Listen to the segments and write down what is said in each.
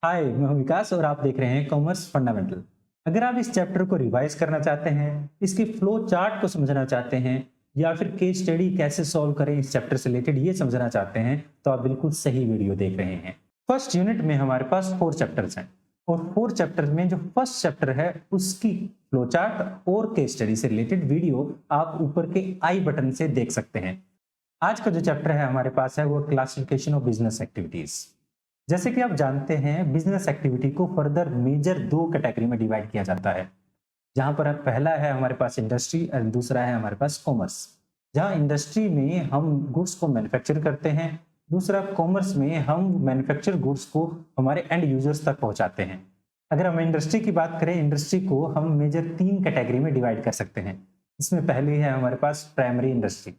हाय, मैं हूं विकास और आप देख रहे हैं कॉमर्स फंडामेंटल। अगर आप इस चैप्टर को रिवाइज करना चाहते हैं, इसके फ्लो चार्ट को समझना चाहते हैं या फिर केस स्टडी कैसे सॉल्व करें इस चैप्टर से रिलेटेड ये समझना चाहते हैं, तो आप बिल्कुल सही वीडियो देख रहे हैं। फर्स्ट यूनिट में हमारे पास 4 चैप्टर्स हैं और 4 चैप्टर्स में जो फर्स्ट चैप्टर है उसकी फ्लो चार्ट और केस स्टडी से रिलेटेड वीडियो आप ऊपर के आई बटन से देख सकते हैं। आज का जो चैप्टर है हमारे पास है वो क्लासिफिकेशन ऑफ बिजनेस एक्टिविटीज। जैसे कि आप जानते हैं, बिजनेस एक्टिविटी को फर्दर मेजर 2 कैटेगरी में डिवाइड किया जाता है। जहां पर पहला है हमारे पास इंडस्ट्री और दूसरा है हमारे पास कॉमर्स। जहां इंडस्ट्री में हम गुड्स को मैन्युफैक्चर करते हैं, दूसरा कॉमर्स में हम मैन्युफैक्चर गुड्स को हमारे एंड यूजर्स तक पहुंचाते हैं। अगर हम इंडस्ट्री की बात करें, इंडस्ट्री को हम मेजर 3 कैटेगरी में डिवाइड कर सकते हैं। इसमें पहली है हमारे पास प्राइमरी इंडस्ट्री।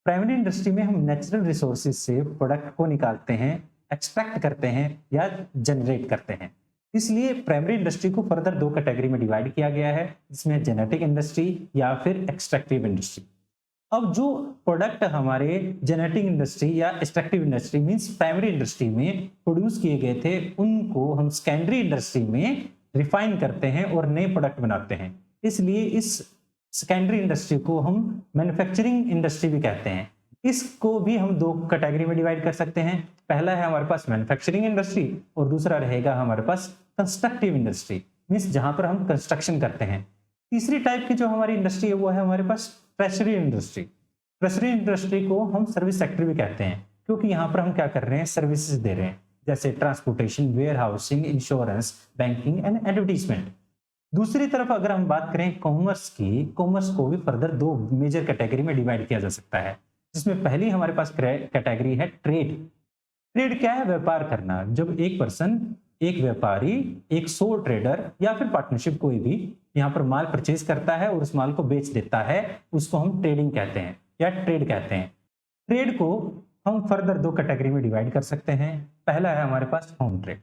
प्राइमरी इंडस्ट्री में हम नेचुरल रिसोर्सेज से प्रोडक्ट को निकालते हैं, एक्सट्रैक्ट करते हैं या जनरेट करते हैं। इसलिए प्राइमरी इंडस्ट्री को फर्दर 2 कैटेगरी में डिवाइड किया गया है, जिसमें जेनेटिक इंडस्ट्री या फिर एक्सट्रैक्टिव इंडस्ट्री। अब जो प्रोडक्ट हमारे जेनेटिक इंडस्ट्री या extractive industry means primary industry में प्रोड्यूस किए गए थे, उनको हम सेकेंडरी इंडस्ट्री में रिफाइन करते हैं और नए प्रोडक्ट बनाते हैं। इसलिए इस सेकेंडरी इंडस्ट्री को हम मैन्युफैक्चरिंग इंडस्ट्री भी कहते हैं। इसको भी हम 2 कैटेगरी में डिवाइड कर सकते हैं। पहला है हमारे पास मैन्युफैक्चरिंग इंडस्ट्री और दूसरा रहेगा हमारे पास कंस्ट्रक्टिव इंडस्ट्री, मींस जहां पर हम कंस्ट्रक्शन करते हैं। तीसरी टाइप की जो हमारी इंडस्ट्री है वो है हमारे पास ट्रेजरी इंडस्ट्री। ट्रेजरी इंडस्ट्री को हम सर्विस सेक्टर भी कहते हैं, क्योंकि यहाँ पर हम क्या कर रहे हैं, सर्विसेज दे रहे हैं, जैसे transportation, warehousing, insurance, banking and advertisement. दूसरी तरफ अगर हम बात करें कॉमर्स की, कॉमर्स को भी फर्दर 2 मेजर कैटेगरी में डिवाइड किया जा सकता है, जिसमें पहली हमारे पास कैटेगरी है ट्रेड। ट्रेड क्या है? व्यापार करना। जब एक पर्सन, एक व्यापारी, एक सोल ट्रेडर या फिर पार्टनरशिप कोई भी यहाँ पर माल परचेज करता है और उस माल को बेच देता है, उसको हम ट्रेडिंग कहते हैं या ट्रेड कहते हैं। ट्रेड को हम फर्दर 2 कैटेगरी में डिवाइड कर सकते हैं। पहला है हमारे पास होम ट्रेड।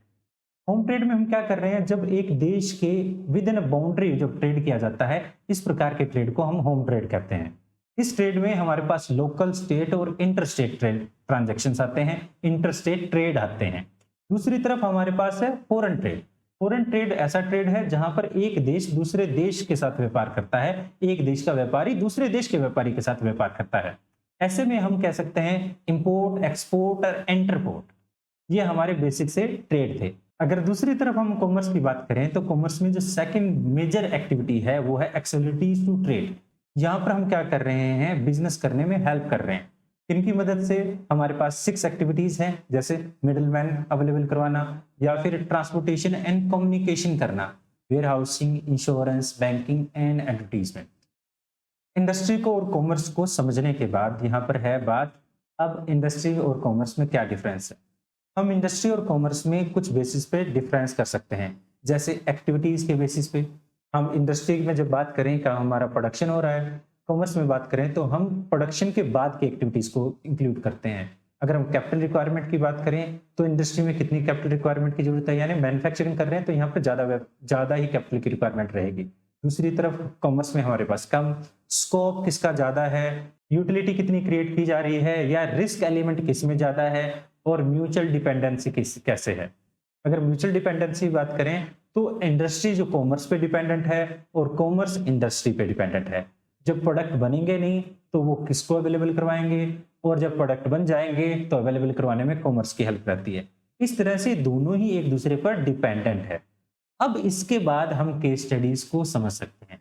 होम ट्रेड में हम क्या कर रहे हैं, जब एक देश के विद इन बाउंड्री जो ट्रेड किया जाता है, इस प्रकार के ट्रेड को हम होम ट्रेड कहते हैं। इस ट्रेड में हमारे पास लोकल, स्टेट और इंटर स्टेट ट्रेड ट्रांजेक्शन आते हैं, इंटर स्टेट ट्रेड आते हैं। दूसरी तरफ हमारे पास है फॉरेन ट्रेड। फॉरेन ट्रेड ऐसा ट्रेड है जहां पर एक देश दूसरे देश के साथ व्यापार करता है, एक देश का व्यापारी दूसरे देश के व्यापारी के साथ व्यापार करता है। ऐसे में हम कह सकते हैं इंपोर्ट, एक्सपोर्ट और एंटरपोर्ट, ये हमारे बेसिक से ट्रेड थे। अगर दूसरी तरफ हम कॉमर्स की बात करें, तो कॉमर्स में जो सेकंड मेजर एक्टिविटी है वो है एक्सेसिबिलिटीज टू ट्रेड। यहाँ पर हम क्या कर रहे हैं, बिजनेस करने में हेल्प कर रहे हैं। इनकी मदद से हमारे पास 6 एक्टिविटीज हैं, जैसे मिडलमैन अवेलेबल करवाना या फिर ट्रांसपोर्टेशन एंड कम्युनिकेशन करना, warehousing, insurance, banking and advertisement. Industry को और कॉमर्स को समझने के बाद यहाँ पर है बात, अब इंडस्ट्री और कॉमर्स में क्या डिफरेंस है। हम इंडस्ट्री और कॉमर्स में कुछ बेसिस पे डिफरेंस कर सकते हैं, जैसे एक्टिविटीज के बेसिस पे। हम इंडस्ट्री में जब बात करें का हमारा प्रोडक्शन हो रहा है, कॉमर्स में बात करें तो हम प्रोडक्शन के बाद की एक्टिविटीज को इंक्लूड करते हैं। अगर हम कैपिटल रिक्वायरमेंट की बात करें तो इंडस्ट्री में कितनी कैपिटल रिक्वायरमेंट की जरूरत है, यानी मैन्युफैक्चरिंग कर रहे हैं तो यहाँ पर ज्यादा ही कैपिटल की रिक्वायरमेंट रहेगी। दूसरी तरफ कॉमर्स में हमारे पास कम, स्कोप किसका ज्यादा है, यूटिलिटी कितनी क्रिएट की जा रही है, या रिस्क एलिमेंट किस में ज्यादा है, और म्यूचुअल डिपेंडेंसी कैसे है। अगर म्यूचुअल डिपेंडेंसी बात करें तो इंडस्ट्री जो कॉमर्स पे डिपेंडेंट है और कॉमर्स इंडस्ट्री पे डिपेंडेंट है। जब प्रोडक्ट बनेंगे नहीं तो वो किसको अवेलेबल करवाएंगे, और जब प्रोडक्ट बन जाएंगे तो अवेलेबल करवाने में कॉमर्स की हेल्प रहती है। इस तरह से दोनों ही एक दूसरे पर डिपेंडेंट है। अब इसके बाद हम केस स्टडीज को समझ सकते हैं।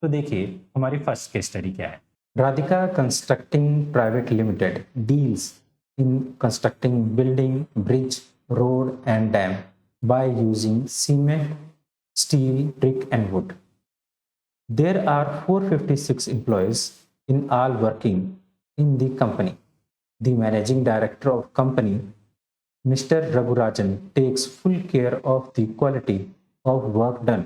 तो देखिए हमारी फर्स्ट केस स्टडी क्या है। Radhika constructing private limited deals in constructing building, bridge, road and dam by using cement, steel, brick and wood. There are 456 employees in all working in the company. The managing director of company, Mr. Ragurajan, takes full care of the quality of work done.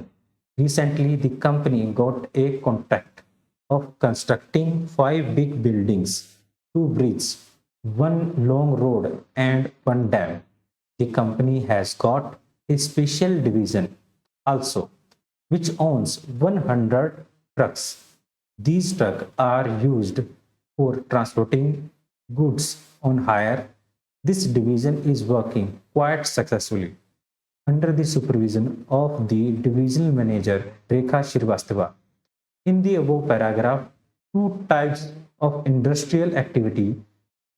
Recently, the company got a contract of constructing 5 big buildings, 2 bridges, 1 long road and 1 dam. The company has got a special division also, which owns 100 trucks. These trucks are used for transporting goods on hire. This division is working quite successfully. under the supervision of the divisional manager Rekha Shrivastava. In the above paragraph, two types of industrial activity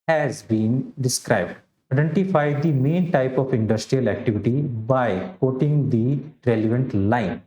has been described. Identify the main type of industrial activity by quoting the relevant line.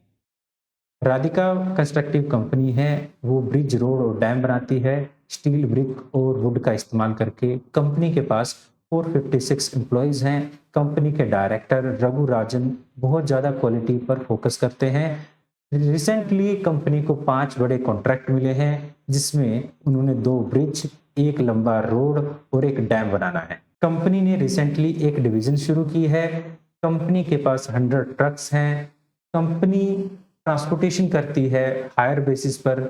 Radhika constructive company है, वो bridge, road और dam बनाती है steel, brick और would का इस्तेमाल करके। Company के पास 456 एम्प्लॉयज हैं। कंपनी के डायरेक्टर रघु राजन बहुत ज़्यादा क्वालिटी पर फोकस करते हैं। रिसेंटली कंपनी को 5 बड़े कॉन्ट्रैक्ट मिले हैं, जिसमें उन्होंने 2 ब्रिज, 1 लंबा रोड और 1 डैम बनाना है। कंपनी ने रिसेंटली एक डिवीजन शुरू की है। कंपनी के पास 100 ट्रक्स हैं। कंपनी ट्रांसपोर्टेशन करती है हायर बेसिस पर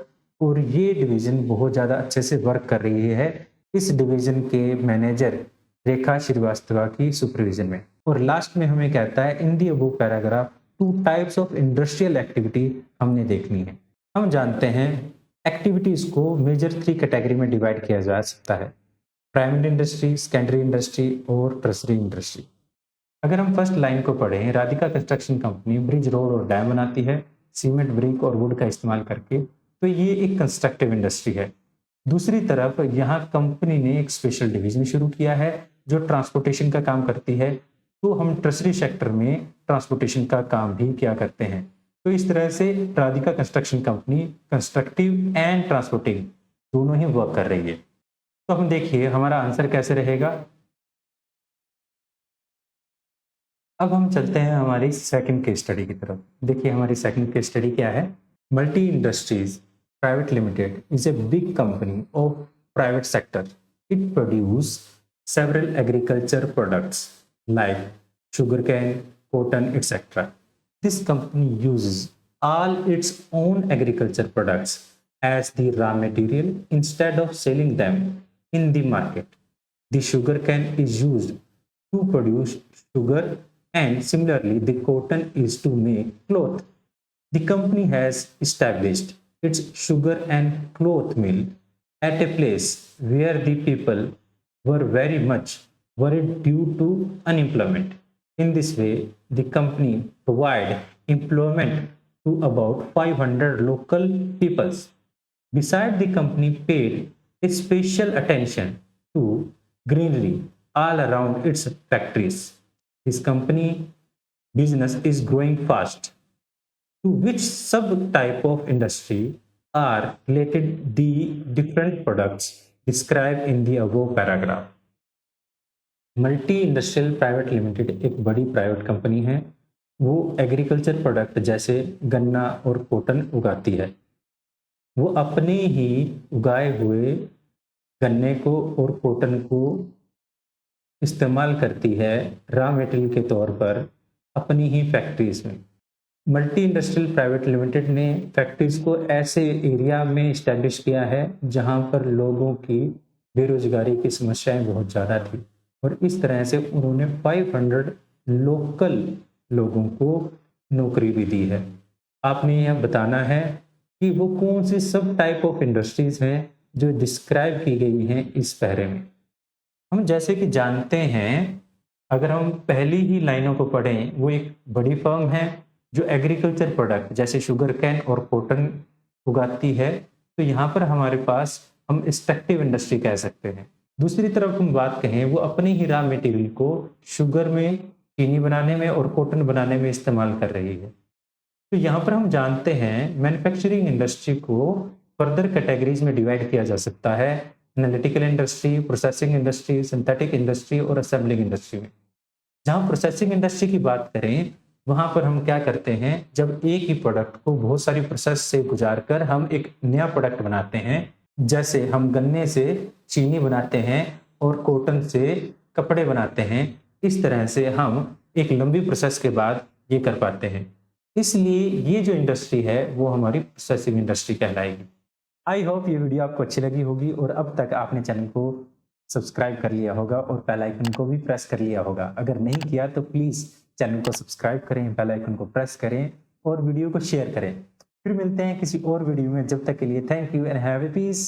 और ये डिवीजन बहुत ज़्यादा अच्छे से वर्क कर रही है इस डिवीजन के मैनेजर रेखा श्रीवास्तवा की सुपरविजन में। और लास्ट में हमें कहता है in the above paragraph 2 types of industrial activity हमने देखनी है। हम जानते हैं एक्टिविटीज को मेजर 3 कैटेगरी में डिवाइड किया जा सकता है, प्राइमरी इंडस्ट्री, सेकेंडरी इंडस्ट्री और टर्सरी इंडस्ट्री। अगर हम फर्स्ट लाइन को पढ़ें, Radhika construction company bridge, road और डैम बनाती है सीमेंट, ब्रिक और वुड का इस्तेमाल करके, तो ये एक कंस्ट्रक्टिव इंडस्ट्री है। दूसरी तरफ यहाँ कंपनी ने एक स्पेशल डिवीजन शुरू किया है जो ट्रांसपोर्टेशन का काम करती है, तो हम टर्सरी सेक्टर में ट्रांसपोर्टेशन का काम भी क्या करते हैं। तो इस तरह से Radhika construction company constructive and transporting दोनों ही वर्क कर रही है। तो हम देखिए हमारा आंसर कैसे रहेगा। अब हम चलते हैं हमारी सेकंड केस स्टडी की तरफ। देखिए हमारी सेकंड केस स्टडी क्या है। Multi industries private limited is a big company of private sector. It produce several agriculture products like sugarcane, cotton, etc. This company uses all its own agriculture products as the raw material instead of selling them in the market. The sugarcane is used to produce sugar and similarly the cotton is to make cloth. The company has established its sugar and cloth mill at a place where the people were very much worried due to unemployment. In this way, the company provided employment to about 500 local peoples. Besides, the company paid a special attention to greenery all around its factories. This company business is growing fast. To which subtype of industry are related the different products described in the above paragraph? Multi industrial private limited एक बड़ी private company है। वो agriculture product जैसे गन्ना और cotton उगाती है। वो अपने ही उगाए हुए गन्ने को और कॉटन को इस्तेमाल करती है रॉ मटेरियल के तौर पर अपनी ही फैक्ट्रीज में। मल्टी इंडस्ट्रियल प्राइवेट लिमिटेड ने फैक्ट्रीज को ऐसे एरिया में इस्टेब्लिश किया है जहां पर लोगों की बेरोजगारी की समस्याएं बहुत ज़्यादा थी और इस तरह से उन्होंने 500 लोकल लोगों को नौकरी भी दी है। आपने यह बताना है कि वो कौन सी सब टाइप ऑफ इंडस्ट्रीज हैं जो डिस्क्राइब की गई हैं इस पैरे में। हम जैसे कि जानते हैं, अगर हम पहली ही लाइनों को पढ़ें, वो एक बड़ी फर्म है जो एग्रीकल्चर प्रोडक्ट जैसे शुगर कैन और कॉटन उगाती है, तो यहाँ पर हमारे पास हम एक्सट्रैक्टिव इंडस्ट्री कह सकते हैं। दूसरी तरफ हम बात कहें, वो अपने ही रॉ मटेरियल को शुगर में, चीनी बनाने में और कॉटन बनाने में इस्तेमाल कर रही है। तो यहाँ पर हम जानते हैं मैन्युफैक्चरिंग इंडस्ट्री को फर्दर कैटेगरीज में डिवाइड किया जा सकता है, analytical industry, processing industry, synthetic industry और असेंबलिंग इंडस्ट्री में। जहाँ प्रोसेसिंग इंडस्ट्री की बात करें, वहाँ पर हम क्या करते हैं, जब एक ही प्रोडक्ट को बहुत सारी प्रोसेस से गुजार कर हम एक नया प्रोडक्ट बनाते हैं, जैसे हम गन्ने से चीनी बनाते हैं और कॉटन से कपड़े बनाते हैं, इस तरह से हम एक लंबी प्रोसेस के बाद ये कर पाते हैं। इसलिए ये जो इंडस्ट्री है वो हमारी प्रोसेसिंग इंडस्ट्री कहलाएगी। आई होप ये वीडियो आपको अच्छी लगी होगी और अब तक आपने चैनल को सब्सक्राइब कर लिया होगा और बेल आइकन को भी प्रेस कर लिया होगा। अगर नहीं किया तो प्लीज़ चैनल को सब्सक्राइब करें, बेल आइकन को प्रेस करें और वीडियो को शेयर करें। फिर मिलते हैं किसी और वीडियो में, जब तक के लिए thank you and have a piece.